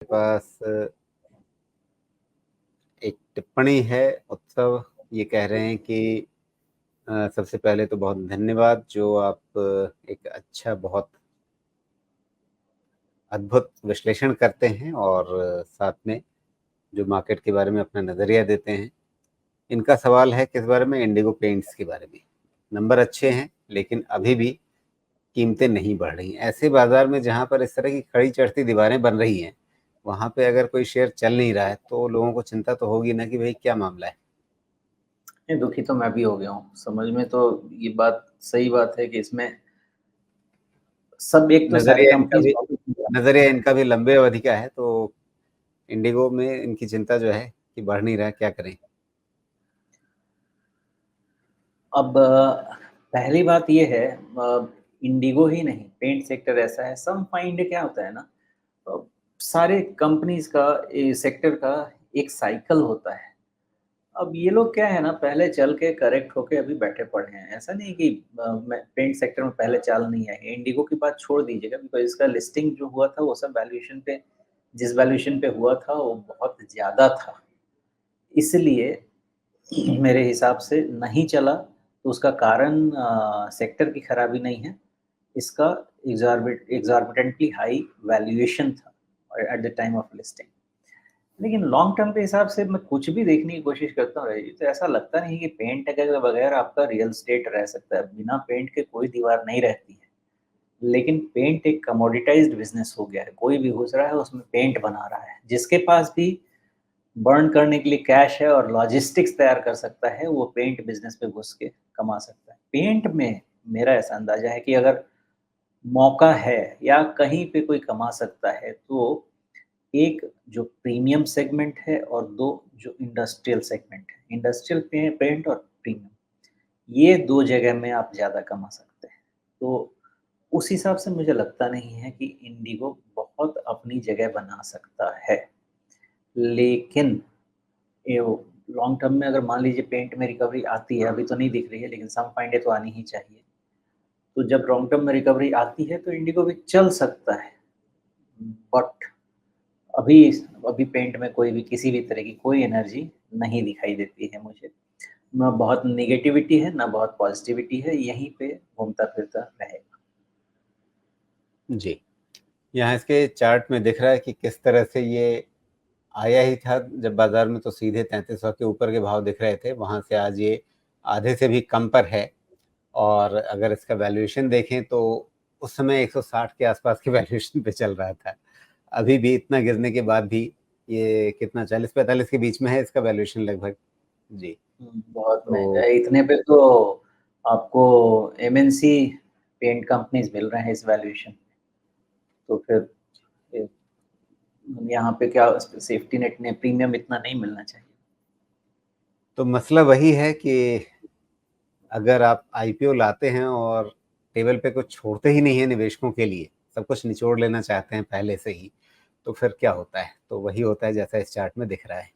पास एक टिप्पणी है। उत्सव ये कह रहे हैं कि सबसे पहले तो बहुत धन्यवाद जो आप एक अच्छा बहुत अद्भुत विश्लेषण करते हैं और साथ में जो मार्केट के बारे में अपना नज़रिया देते हैं। इनका सवाल है किस बारे में? इंडिगो पेंट्स के बारे में। नंबर अच्छे हैं लेकिन अभी भी कीमतें नहीं बढ़ रही। ऐसे बाजार में जहाँ पर इस तरह की खड़ी चढ़ती दीवारें बन रही हैं, वहाँ पे अगर कोई शेयर चल नहीं रहा है तो लोगों को चिंता तो होगी ना कि भाई क्या मामला है। नहीं, दुखी तो मैं भी हो गया हूँ। समझ में तो ये बात सही बात है कि इसमें सब एक तो सारी नजरिया इनका कंपनीज भी बहुत नजरिया इनका भी लंबे अवधि का है, तो इंडिगो में इनकी चिंता जो है कि बढ़ नहीं रहा है, क्या करें? अब पहली बात ये है, इंडिगो ही नहीं, पेंट सेक्टर ऐसा है। सम फाइंड क्या होता है ना, अ, सारे कंपनीज का सेक्टर का एक साइकिल होता है। अब ये लोग क्या है ना, पहले चल के करेक्ट होके अभी बैठे पड़े हैं। ऐसा नहीं कि पेंट सेक्टर में पहले चाल नहीं आई। इंडिगो की बात छोड़ दीजिएगा, बिकॉज इसका लिस्टिंग जो हुआ था वो सब वैल्यूएशन पे, जिस वैल्यूएशन पे हुआ था वो बहुत ज़्यादा था। इसलिए मेरे हिसाब से नहीं चला, तो उसका कारण सेक्टर की खराबी नहीं है। इसका एग्ज़ॉर्बिटेंटली हाई वैल्यूएशन था at the time of listing. लेकिन लॉन्ग टर्म के हिसाब से मैं कुछ भी देखने की कोशिश करता हूँ रही, तो ऐसा लगता नहीं कि पेंट के बगैर आपका रियल एस्टेट रह सकता है। बिना पेंट के कोई दीवार नहीं रहती है। लेकिन पेंट एक कमोडिटाइज्ड बिज़नेस हो गया है। कोई भी घुस रहा है उसमें पेंट बना रहा है। जिसके पास भी बर्न करने के लिए कैश है और लॉजिस्टिक्स तैयार कर सकता है, वो पेंट बिज़नेस पे घुस के कमा सकता है। पेंट में मेरा ऐसा अंदाज़ा है कि अगर मौका है या कहीं पे कोई कमा सकता है, तो एक जो प्रीमियम सेगमेंट है और 2 जो इंडस्ट्रियल सेगमेंट है। इंडस्ट्रियल पे पेंट और प्रीमियम, ये 2 जगह में आप ज़्यादा कमा सकते हैं। तो उस हिसाब से मुझे लगता नहीं है कि इंडिगो बहुत अपनी जगह बना सकता है। लेकिन ये लॉन्ग टर्म में अगर मान लीजिए पेंट में रिकवरी आती है, अभी तो नहीं दिख रही है, लेकिन सम फाइंड तो आनी ही चाहिए। तो जब लॉन्ग टर्म में रिकवरी आती है तो इंडिगो भी चल सकता है। बट अभी अभी पेंट में कोई भी किसी भी तरह की कोई एनर्जी नहीं दिखाई देती है मुझे। ना बहुत नेगेटिविटी है, ना बहुत पॉजिटिविटी है, यहीं पे घूमता-फिरता रहेगा। जी। यहाँ इसके चार्ट में दिख रहा है कि किस तरह से ये आया ही था। जब बाजार में तो सीधे 3300 के ऊपर के भाव दिख रहे थे, वहाँ से आज ये आधे से भी कम पर है। और अगर इसका वैल्यूएशन देखें तो उस समय 160 के आसपास की वैल्यूएशन पे चल रहा था। अभी भी इतना गिरने के बाद भी ये कितना 40-45 के बीच में है इसका वैल्यूएशन लगभग। जी। बहुत महँगा तो है, इतने पे तो आपको एमएनसी पेंट कंपनीज़ मिल रहे हैं इस वैल्यूएशन। तो फिर ए यहाँ पे क्या सेफ्टी नेट ने प्रीमियम इतना नहीं मिलना चाहिए। मसला वही है कि अगर आप आईपीओ लाते हैं और टेबल पे कुछ छोड़ते ही नहीं है निवेशकों के लिए, सब कुछ निचोड़ लेना चाहते हैं पहले से ही, तो फिर क्या होता है? तो वही होता है जैसा इस चार्ट में दिख रहा है।